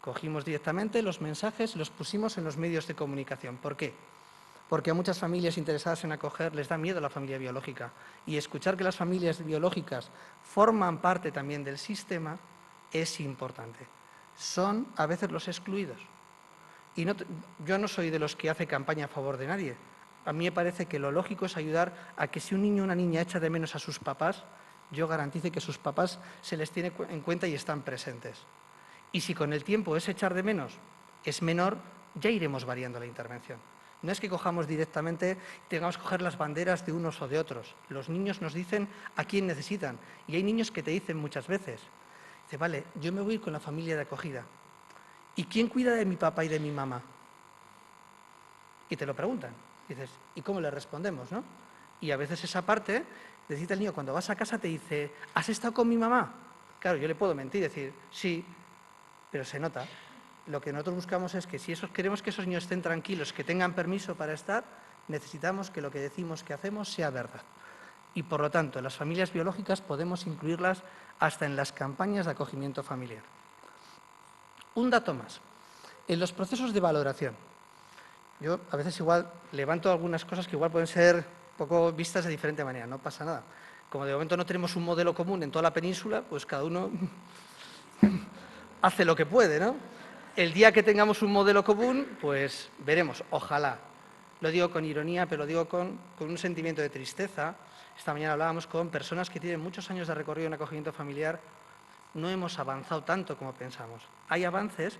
Cogimos directamente los mensajes y los pusimos en los medios de comunicación. ¿Por qué? Porque a muchas familias interesadas en acoger les da miedo la familia biológica. Y escuchar que las familias biológicas forman parte también del sistema es importante. Son a veces los excluidos. Y yo no soy de los que hace campaña a favor de nadie. A mí me parece que lo lógico es ayudar a que si un niño o una niña echa de menos a sus papás, yo garantice que sus papás se les tiene en cuenta y están presentes. Y si con el tiempo ese echar de menos es menor, ya iremos variando la intervención. No es que cojamos directamente y tengamos que coger las banderas de unos o de otros. Los niños nos dicen a quién necesitan. Y hay niños que te dicen muchas veces, dice, vale, yo me voy con la familia de acogida. ¿Y quién cuida de mi papá y de mi mamá? Y te lo preguntan. Y dices, ¿y cómo le respondemos, no? Y a veces esa parte, necesita el niño, cuando vas a casa te dice, ¿has estado con mi mamá? Claro, yo le puedo mentir y decir, sí, pero se nota. Lo que nosotros buscamos es que si queremos que esos niños estén tranquilos, que tengan permiso para estar, necesitamos que lo que decimos que hacemos sea verdad. Y por lo tanto, las familias biológicas podemos incluirlas hasta en las campañas de acogimiento familiar. Un dato más. En los procesos de valoración, yo a veces igual levanto algunas cosas que igual pueden ser un poco vistas de diferente manera, no pasa nada. Como de momento no tenemos un modelo común en toda la península, pues cada uno hace lo que puede, ¿no? El día que tengamos un modelo común, pues veremos, ojalá. Lo digo con ironía, pero lo digo con un sentimiento de tristeza. Esta mañana hablábamos con personas que tienen muchos años de recorrido en acogimiento familiar. No hemos avanzado tanto como pensamos. Hay avances,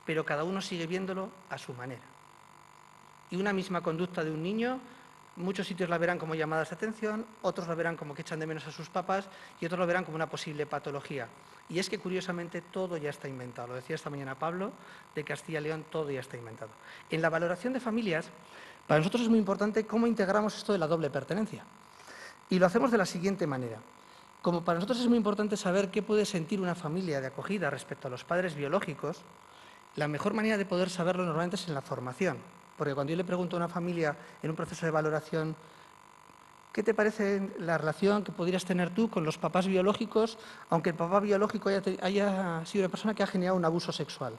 pero cada uno sigue viéndolo a su manera. Y una misma conducta de un niño, muchos sitios la verán como llamadas de atención, otros la verán como que echan de menos a sus papás y otros lo verán como una posible patología. Y es que, curiosamente, todo ya está inventado. Lo decía esta mañana Pablo, de Castilla y León, todo ya está inventado. En la valoración de familias, para nosotros es muy importante cómo integramos esto de la doble pertenencia. Y lo hacemos de la siguiente manera. Como para nosotros es muy importante saber qué puede sentir una familia de acogida respecto a los padres biológicos, la mejor manera de poder saberlo normalmente es en la formación. Porque cuando yo le pregunto a una familia en un proceso de valoración, ¿qué te parece la relación que podrías tener tú con los papás biológicos, aunque el papá biológico haya sido una persona que ha generado un abuso sexual?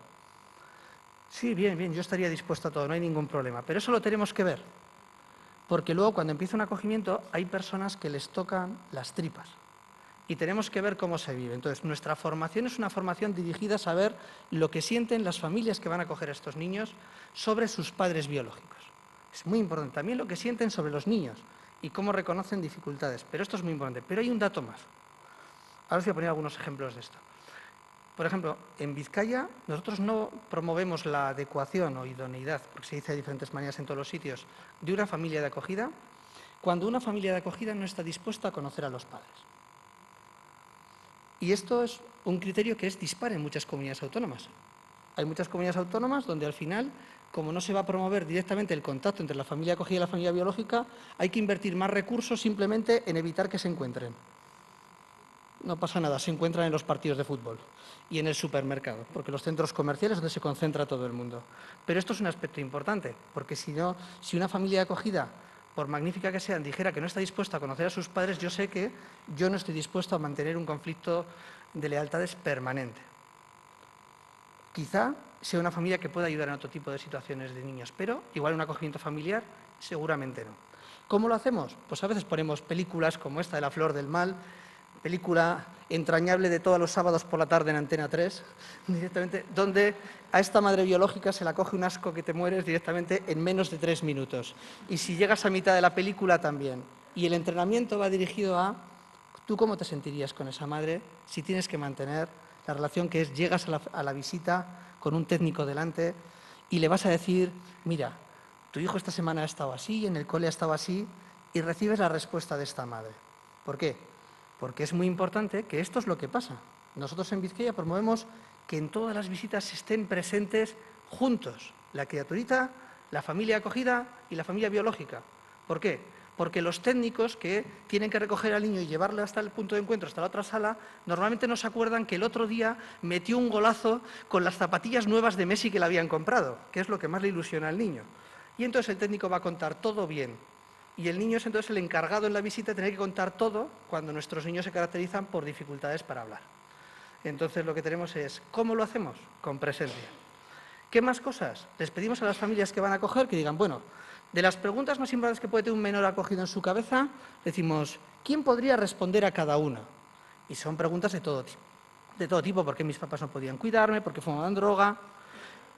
Sí, bien, bien, yo estaría dispuesto a todo, no hay ningún problema. Pero eso lo tenemos que ver. Porque luego, cuando empieza un acogimiento, hay personas que les tocan las tripas. Y tenemos que ver cómo se vive. Entonces, nuestra formación es una formación dirigida a saber lo que sienten las familias que van a acoger a estos niños sobre sus padres biológicos. Es muy importante. También lo que sienten sobre los niños y cómo reconocen dificultades. Pero esto es muy importante. Pero hay un dato más. Ahora os voy a poner algunos ejemplos de esto. Por ejemplo, en Vizcaya nosotros no promovemos la adecuación o idoneidad, porque se dice de diferentes maneras en todos los sitios, de una familia de acogida, cuando una familia de acogida no está dispuesta a conocer a los padres. Y esto es un criterio que es dispar en muchas comunidades autónomas. Hay muchas comunidades autónomas donde al final, como no se va a promover directamente el contacto entre la familia acogida y la familia biológica, hay que invertir más recursos simplemente en evitar que se encuentren. No pasa nada, se encuentran en los partidos de fútbol y en el supermercado, porque los centros comerciales es donde se concentra todo el mundo. Pero esto es un aspecto importante, porque si una familia de acogida, por magnífica que sea, dijera que no está dispuesta a conocer a sus padres, yo sé que yo no estoy dispuesto a mantener un conflicto de lealtades permanente. Quizá sea una familia que pueda ayudar en otro tipo de situaciones de niños, pero igual un acogimiento familiar seguramente no. ¿Cómo lo hacemos? Pues a veces ponemos películas como esta de La Flor del Mal, película entrañable de todos los sábados por la tarde en Antena 3, directamente, donde a esta madre biológica se la coge un asco que te mueres directamente en menos de 3 minutos. Y si llegas a mitad de la película, también. Y el entrenamiento va dirigido a tú cómo te sentirías con esa madre si tienes que mantener la relación que es llegas a la visita con un técnico delante y le vas a decir, mira, tu hijo esta semana ha estado así, en el cole ha estado así, y recibes la respuesta de esta madre. ¿Por qué? Porque es muy importante que esto es lo que pasa. Nosotros en Vizcaya promovemos que en todas las visitas estén presentes juntos la criaturita, la familia acogida y la familia biológica. ¿Por qué? Porque los técnicos que tienen que recoger al niño y llevarle hasta el punto de encuentro, hasta la otra sala, normalmente no se acuerdan que el otro día metió un golazo con las zapatillas nuevas de Messi que le habían comprado, que es lo que más le ilusiona al niño. Y entonces el técnico va a contar todo bien. Y el niño es entonces el encargado en la visita de tener que contar todo cuando nuestros niños se caracterizan por dificultades para hablar. Entonces lo que tenemos es, ¿cómo lo hacemos? Con presencia. ¿Qué más cosas? Les pedimos a las familias que van a acoger que digan, bueno, de las preguntas más importantes que puede tener un menor acogido en su cabeza, decimos, ¿quién podría responder a cada una? Y son preguntas de todo tipo, ¿por qué mis papás no podían cuidarme? ¿Por qué fumaban droga?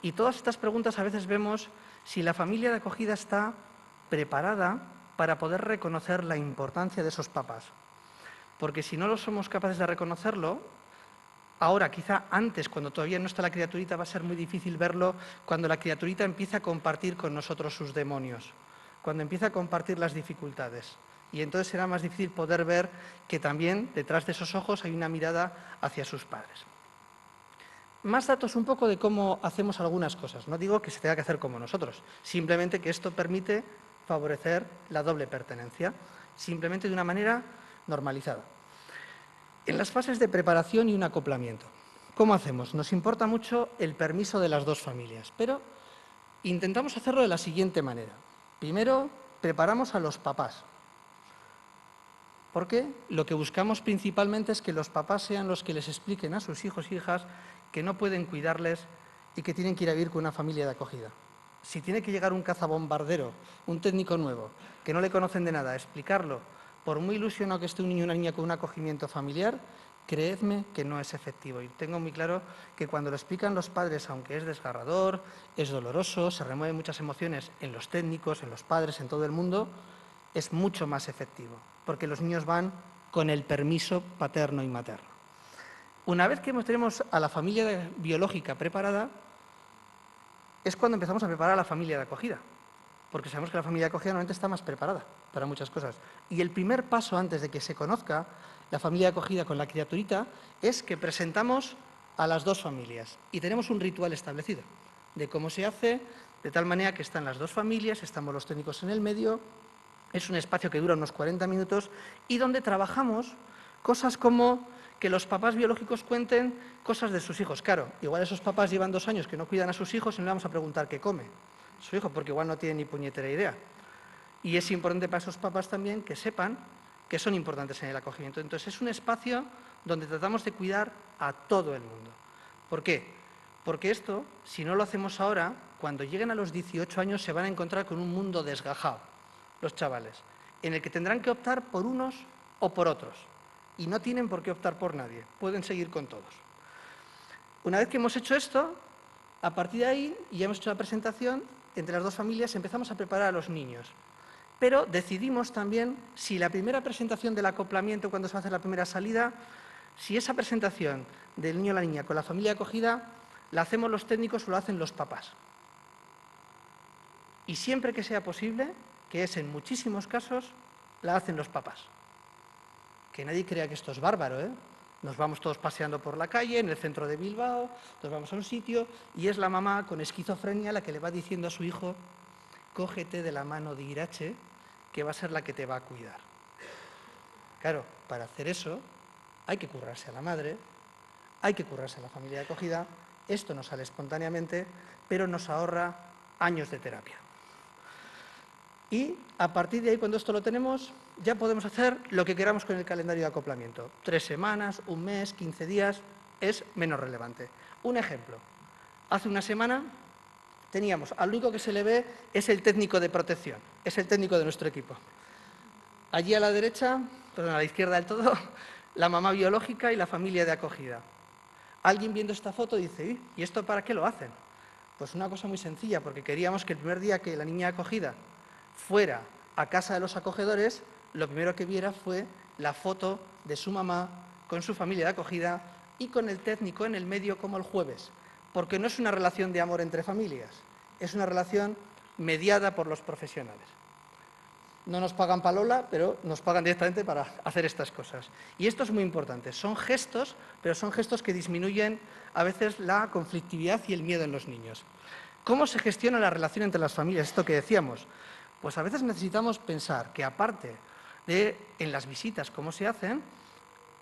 Y todas estas preguntas a veces vemos si la familia de acogida está preparada para poder reconocer la importancia de esos papás. Porque si no lo somos capaces de reconocerlo, ahora, quizá antes, cuando todavía no está la criaturita, va a ser muy difícil verlo cuando la criaturita empieza a compartir con nosotros sus demonios, cuando empieza a compartir las dificultades. Y entonces será más difícil poder ver que también detrás de esos ojos hay una mirada hacia sus padres. Más datos un poco de cómo hacemos algunas cosas. No digo que se tenga que hacer como nosotros, simplemente que esto permite favorecer la doble pertenencia, simplemente de una manera normalizada. En las fases de preparación y un acoplamiento, ¿cómo hacemos? Nos importa mucho el permiso de las dos familias, pero intentamos hacerlo de la siguiente manera. Primero, preparamos a los papás, porque lo que buscamos principalmente es que los papás sean los que les expliquen a sus hijos e hijas que no pueden cuidarles y que tienen que ir a vivir con una familia de acogida. Si tiene que llegar un cazabombardero, un técnico nuevo, que no le conocen de nada, a explicarlo, por muy ilusionado que esté un niño o una niña con un acogimiento familiar, creedme que no es efectivo. Y tengo muy claro que cuando lo explican los padres, aunque es desgarrador, es doloroso, se remueven muchas emociones en los técnicos, en los padres, en todo el mundo, es mucho más efectivo, porque los niños van con el permiso paterno y materno. Una vez que tenemos a la familia biológica preparada, es cuando empezamos a preparar a la familia de acogida. porque sabemos que la familia de acogida normalmente está más preparada para muchas cosas. Y el primer paso antes de que se conozca la familia de acogida con la criaturita es que presentamos a las dos familias y tenemos un ritual establecido de cómo se hace, de tal manera que están las dos familias, estamos los técnicos en el medio, es un espacio que dura unos 40 minutos y donde trabajamos cosas como que los papás biológicos cuenten cosas de sus hijos. Claro, igual esos papás llevan 2 años que no cuidan a sus hijos y no le vamos a preguntar qué come su hijo, porque igual no tiene ni puñetera idea. Y es importante para esos papás también que sepan que son importantes en el acogimiento. Entonces, es un espacio donde tratamos de cuidar a todo el mundo. ¿Por qué? Porque esto, si no lo hacemos ahora, cuando lleguen a los 18 años se van a encontrar con un mundo desgajado, los chavales, en el que tendrán que optar por unos o por otros. Y no tienen por qué optar por nadie, pueden seguir con todos. Una vez que hemos hecho esto, a partir de ahí, y ya hemos hecho la presentación, entre las dos familias empezamos a preparar a los niños. Pero decidimos también si la primera presentación del acoplamiento, cuando se va a hacer la primera salida, si esa presentación del niño o la niña con la familia acogida, la hacemos los técnicos o lo hacen los papás. Y siempre que sea posible, que es en muchísimos casos, la hacen los papás. Que nadie crea que esto es bárbaro, ¿eh? Nos vamos todos paseando por la calle, en el centro de Bilbao, nos vamos a un sitio y es la mamá con esquizofrenia la que le va diciendo a su hijo: cógete de la mano de Irache, que va a ser la que te va a cuidar. Claro, para hacer eso hay que currarse a la madre, hay que currarse a la familia de acogida. Esto no sale espontáneamente, pero nos ahorra años de terapia. Y a partir de ahí, cuando esto lo tenemos, ya podemos hacer lo que queramos con el calendario de acoplamiento. 3 semanas, 1 mes, 15 días, es menos relevante. Un ejemplo. Hace una semana teníamos, al único que se le ve es el técnico de protección, es el técnico de nuestro equipo. Allí a la derecha, perdón, a la izquierda del todo, la mamá biológica y la familia de acogida. Alguien viendo esta foto dice: ¿y esto para qué lo hacen? Pues una cosa muy sencilla, porque queríamos que el primer día que la niña acogida fuera a casa de los acogedores, lo primero que viera fue la foto de su mamá con su familia de acogida y con el técnico en el medio como el jueves, porque no es una relación de amor entre familias, es una relación mediada por los profesionales. No nos pagan palola, pero nos pagan directamente para hacer estas cosas. Y esto es muy importante. Son gestos, pero son gestos que disminuyen a veces la conflictividad y el miedo en los niños. ¿Cómo se gestiona la relación entre las familias? Esto que decíamos. Pues a veces necesitamos pensar que, aparte de en las visitas, cómo se hacen,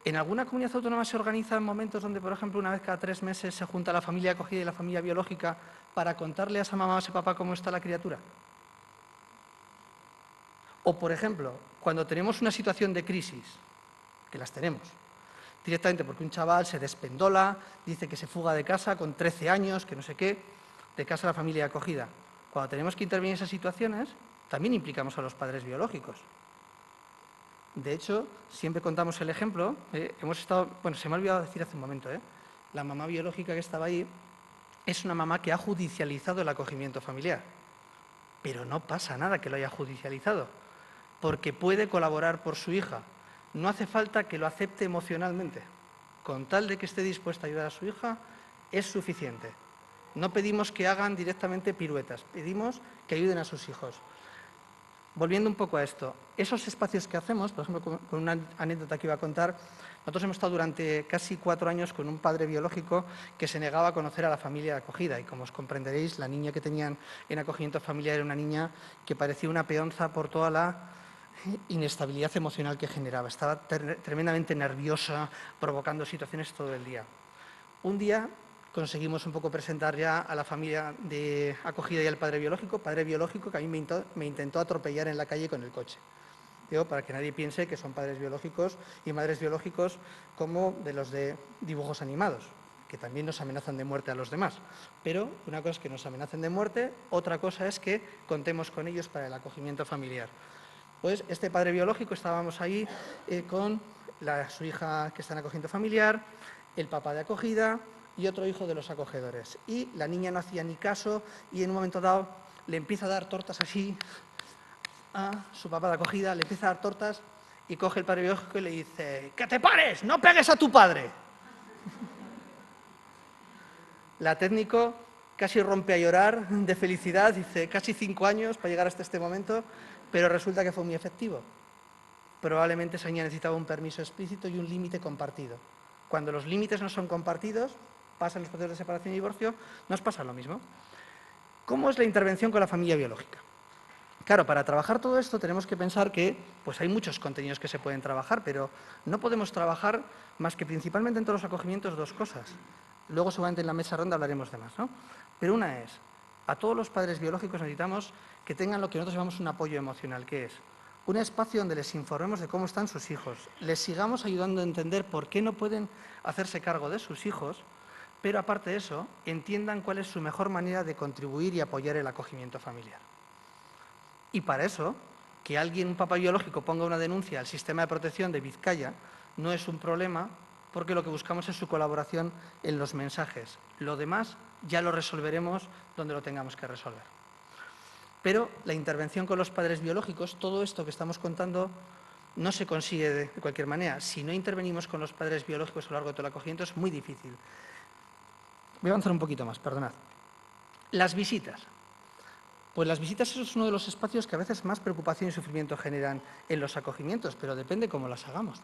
en alguna comunidad autónoma se organizan momentos donde, por ejemplo, una vez cada 3 meses se junta la familia acogida y la familia biológica para contarle a esa mamá o a ese papá cómo está la criatura. O, por ejemplo, cuando tenemos una situación de crisis, que las tenemos, directamente porque un chaval se despendola, dice que se fuga de casa con 13 años, que no sé qué, de casa a la familia acogida. Cuando tenemos que intervenir en esas situaciones, también implicamos a los padres biológicos. De hecho, siempre contamos el ejemplo, hemos estado, bueno, se me ha olvidado decir hace un momento, la mamá biológica que estaba ahí es una mamá que ha judicializado el acogimiento familiar. Pero no pasa nada que lo haya judicializado, porque puede colaborar por su hija. No hace falta que lo acepte emocionalmente. Con tal de que esté dispuesta a ayudar a su hija, es suficiente. No pedimos que hagan directamente piruetas, pedimos que ayuden a sus hijos. Volviendo un poco a esto, esos espacios que hacemos, por ejemplo, con una anécdota que iba a contar, nosotros hemos estado durante casi 4 años con un padre biológico que se negaba a conocer a la familia de acogida y, como os comprenderéis, la niña que tenían en acogimiento familiar era una niña que parecía una peonza por toda la inestabilidad emocional que generaba. Estaba tremendamente nerviosa, provocando situaciones todo el día. Un día conseguimos un poco presentar ya a la familia de acogida y al padre biológico que a mí me intentó atropellar en la calle con el coche. Digo, para que nadie piense que son padres biológicos y madres biológicos como de los de dibujos animados, que también nos amenazan de muerte a los demás. Pero una cosa es que nos amenacen de muerte, otra cosa es que contemos con ellos para el acogimiento familiar. Pues este padre biológico, estábamos ahí con su hija que está en acogimiento familiar, el papá de acogida y otro hijo de los acogedores. Y la niña no hacía ni caso y en un momento dado le empieza a dar tortas así a su papá de acogida, le empieza a dar tortas y coge el padre biológico y le dice: ¡que te pares! ¡No pegues a tu padre! La técnico casi rompe a llorar de felicidad, dice, casi 5 años para llegar hasta este momento, pero resulta que fue muy efectivo. Probablemente esa niña necesitaba un permiso explícito y un límite compartido. Cuando los límites no son compartidos, pasan los procesos de separación y divorcio, nos pasa lo mismo. ¿Cómo es la intervención con la familia biológica? Claro, para trabajar todo esto tenemos que pensar que pues hay muchos contenidos que se pueden trabajar, pero no podemos trabajar más que principalmente en todos los acogimientos 2 cosas. Luego seguramente en la mesa ronda hablaremos de más, ¿no? Pero una es, a todos los padres biológicos necesitamos que tengan lo que nosotros llamamos un apoyo emocional, que es un espacio donde les informemos de cómo están sus hijos, les sigamos ayudando a entender por qué no pueden hacerse cargo de sus hijos, pero aparte de eso, entiendan cuál es su mejor manera de contribuir y apoyar el acogimiento familiar. Y para eso, que alguien, un papá biológico, ponga una denuncia al sistema de protección de Vizcaya no es un problema, porque lo que buscamos es su colaboración en los mensajes. Lo demás ya lo resolveremos donde lo tengamos que resolver. Pero la intervención con los padres biológicos, todo esto que estamos contando, no se consigue de cualquier manera. Si no intervenimos con los padres biológicos a lo largo de todo el acogimiento, es muy difícil. Voy a avanzar un poquito más, perdonad. Las visitas. Pues las visitas es uno de los espacios que a veces más preocupación y sufrimiento generan en los acogimientos, pero depende cómo las hagamos.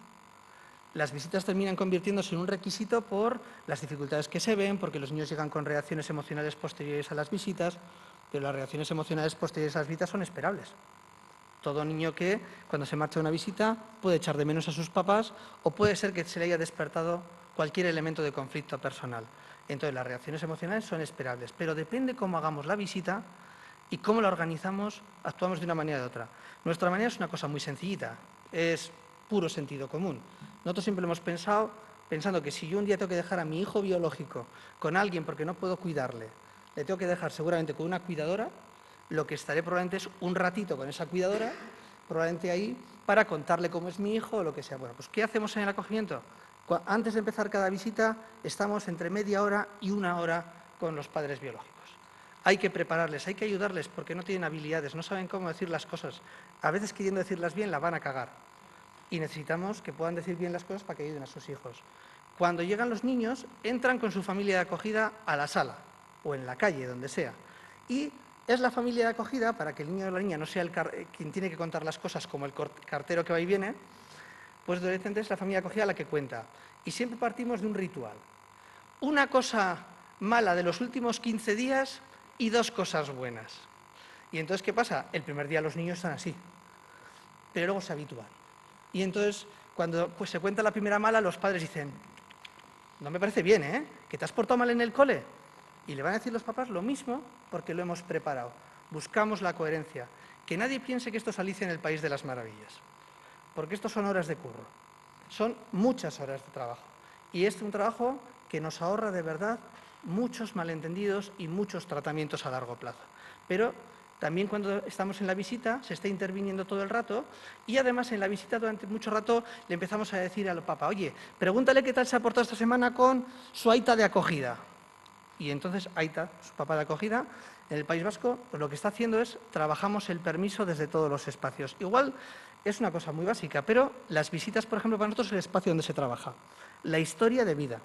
Las visitas terminan convirtiéndose en un requisito por las dificultades que se ven, porque los niños llegan con reacciones emocionales posteriores a las visitas, pero las reacciones emocionales posteriores a las visitas son esperables. Todo niño que, cuando se marcha a una visita, puede echar de menos a sus papás o puede ser que se le haya despertado cualquier elemento de conflicto personal. Entonces, las reacciones emocionales son esperables, pero depende cómo hagamos la visita y cómo la organizamos, actuamos de una manera o de otra. Nuestra manera es una cosa muy sencillita, es puro sentido común. Nosotros siempre hemos pensando que si yo un día tengo que dejar a mi hijo biológico con alguien porque no puedo cuidarle, le tengo que dejar seguramente con una cuidadora, lo que estaré probablemente es un ratito con esa cuidadora, probablemente ahí, para contarle cómo es mi hijo o lo que sea. Bueno, pues ¿qué hacemos en el acogimiento? Antes de empezar cada visita, estamos entre media hora y 1 hora con los padres biológicos. Hay que prepararles, hay que ayudarles porque no tienen habilidades, no saben cómo decir las cosas. A veces queriendo decirlas bien la van a cagar. Y necesitamos que puedan decir bien las cosas para que ayuden a sus hijos. Cuando llegan los niños, entran con su familia de acogida a la sala o en la calle, donde sea. Y es la familia de acogida, para que el niño o la niña no sea quien tiene que contar las cosas como el cartero que va y viene, pues de repente es la familia de acogida la que cuenta. Y siempre partimos de un ritual. Una cosa mala de los últimos 15 días y 2 cosas buenas. Y entonces, ¿qué pasa? El primer día los niños están así, pero luego se habitúan. Y entonces, cuando pues, se cuenta la primera mala, los padres dicen, no me parece bien, ¿eh? ¿Que te has portado mal en el cole? Y le van a decir los papás lo mismo porque lo hemos preparado. Buscamos la coherencia. Que nadie piense que esto es Alicia en el País de las Maravillas, porque esto son horas de curro. Son muchas horas de trabajo. Y es un trabajo que nos ahorra de verdad muchos malentendidos y muchos tratamientos a largo plazo. Pero también cuando estamos en la visita se está interviniendo todo el rato y además en la visita durante mucho rato le empezamos a decir al papá, oye, pregúntale qué tal se ha portado esta semana con su aita de acogida. Y entonces aita, su papá de acogida, en el País Vasco, pues lo que está haciendo es trabajamos el permiso desde todos los espacios. Igual es una cosa muy básica, pero las visitas, por ejemplo, para nosotros es el espacio donde se trabaja. La historia de vida.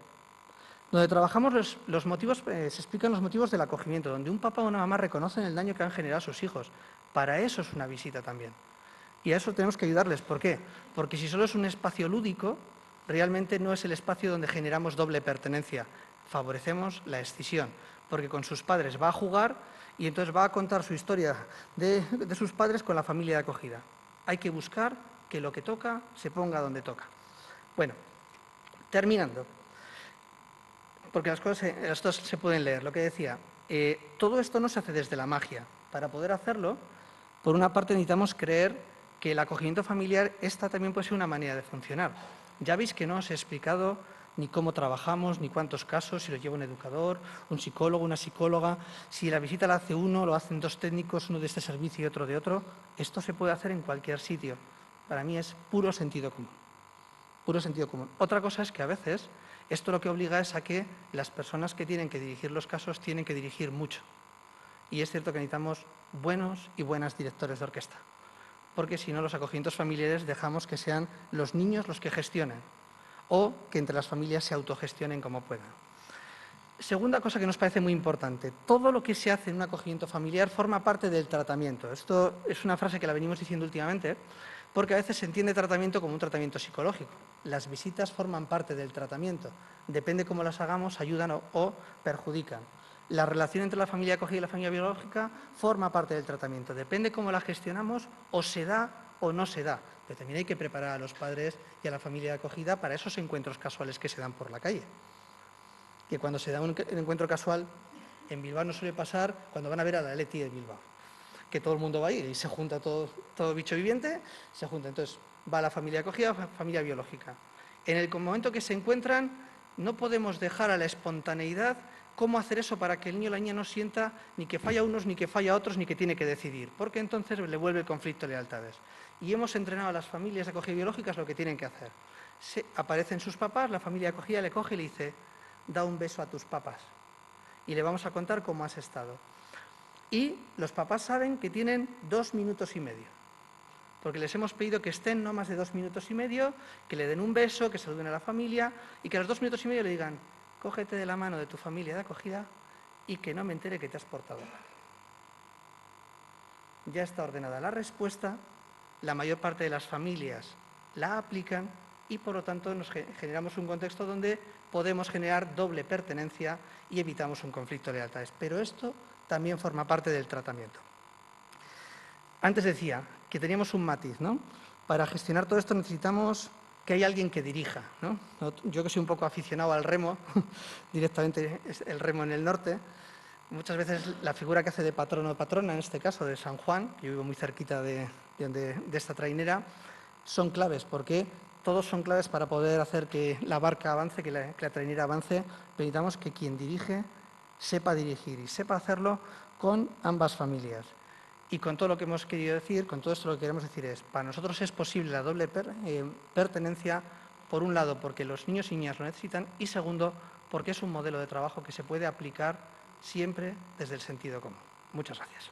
Donde trabajamos los motivos, se explican los motivos del acogimiento, donde un papá o una mamá reconocen el daño que han generado a sus hijos. Para eso es una visita también. Y a eso tenemos que ayudarles. ¿Por qué? Porque si solo es un espacio lúdico, realmente no es el espacio donde generamos doble pertenencia. Favorecemos la escisión, porque con sus padres va a jugar y entonces va a contar su historia de sus padres con la familia de acogida. Hay que buscar que lo que toca se ponga donde toca. Bueno, terminando, porque las cosas se pueden leer. Lo que decía, todo esto no se hace desde la magia. Para poder hacerlo, por una parte necesitamos creer que el acogimiento familiar, esta también puede ser una manera de funcionar. Ya veis que no os he explicado ni cómo trabajamos, ni cuántos casos, si lo lleva un educador, un psicólogo, una psicóloga, si la visita la hace uno, lo hacen 2 técnicos, uno de este servicio y otro de otro. Esto se puede hacer en cualquier sitio. Para mí es puro sentido común. Puro sentido común. Otra cosa es que a veces esto lo que obliga es a que las personas que tienen que dirigir los casos tienen que dirigir mucho. Y es cierto que necesitamos buenos y buenas directores de orquesta, porque si no los acogimientos familiares dejamos que sean los niños los que gestionen o que entre las familias se autogestionen como puedan. Segunda cosa que nos parece muy importante, todo lo que se hace en un acogimiento familiar forma parte del tratamiento. Esto es una frase que la venimos diciendo últimamente, porque a veces se entiende tratamiento como un tratamiento psicológico. Las visitas forman parte del tratamiento. Depende cómo las hagamos, ayudan o perjudican. La relación entre la familia acogida y la familia biológica forma parte del tratamiento. Depende cómo la gestionamos, o se da o no se da. Pero también hay que preparar a los padres y a la familia acogida para esos encuentros casuales que se dan por la calle. Que cuando se da un encuentro casual, en Bilbao no suele pasar cuando van a ver a la Athletic de Bilbao, que todo el mundo va a ir y se junta todo bicho viviente, se junta. Entonces, va la familia acogida, familia biológica. En el momento que se encuentran, no podemos dejar a la espontaneidad cómo hacer eso para que el niño o la niña no sienta ni que falla a unos, ni que falla a otros, ni que tiene que decidir, porque entonces le vuelve el conflicto de lealtades. Y hemos entrenado a las familias de acogida biológicas lo que tienen que hacer. Aparecen sus papás, la familia acogida le coge y le dice: da un beso a tus papás y le vamos a contar cómo has estado. Y los papás saben que tienen 2 minutos y medio, porque les hemos pedido que estén no más de 2 minutos y medio, que le den un beso, que saluden a la familia y que a los 2 minutos y medio le digan: cógete de la mano de tu familia de acogida y que no me entere que te has portado mal. Ya está ordenada la respuesta, la mayor parte de las familias la aplican y, por lo tanto, nos generamos un contexto donde podemos generar doble pertenencia y evitamos un conflicto de lealtades. Pero esto también forma parte del tratamiento. Antes decía que teníamos un matiz, ¿no? Para gestionar todo esto necesitamos que haya alguien que dirija, ¿no? Yo, que soy un poco aficionado al remo, directamente es el remo en el norte, muchas veces la figura que hace de patrono o patrona, en este caso de San Juan, yo vivo muy cerquita de esta trainera, son claves, porque todos son claves para poder hacer que la barca avance, que la trainera avance. Necesitamos que quien dirige sepa dirigir y sepa hacerlo con ambas familias. Y con todo lo que hemos querido decir, con todo esto lo que queremos decir es: para nosotros es posible la doble pertenencia, por un lado porque los niños y niñas lo necesitan, y segundo porque es un modelo de trabajo que se puede aplicar siempre desde el sentido común. Muchas gracias.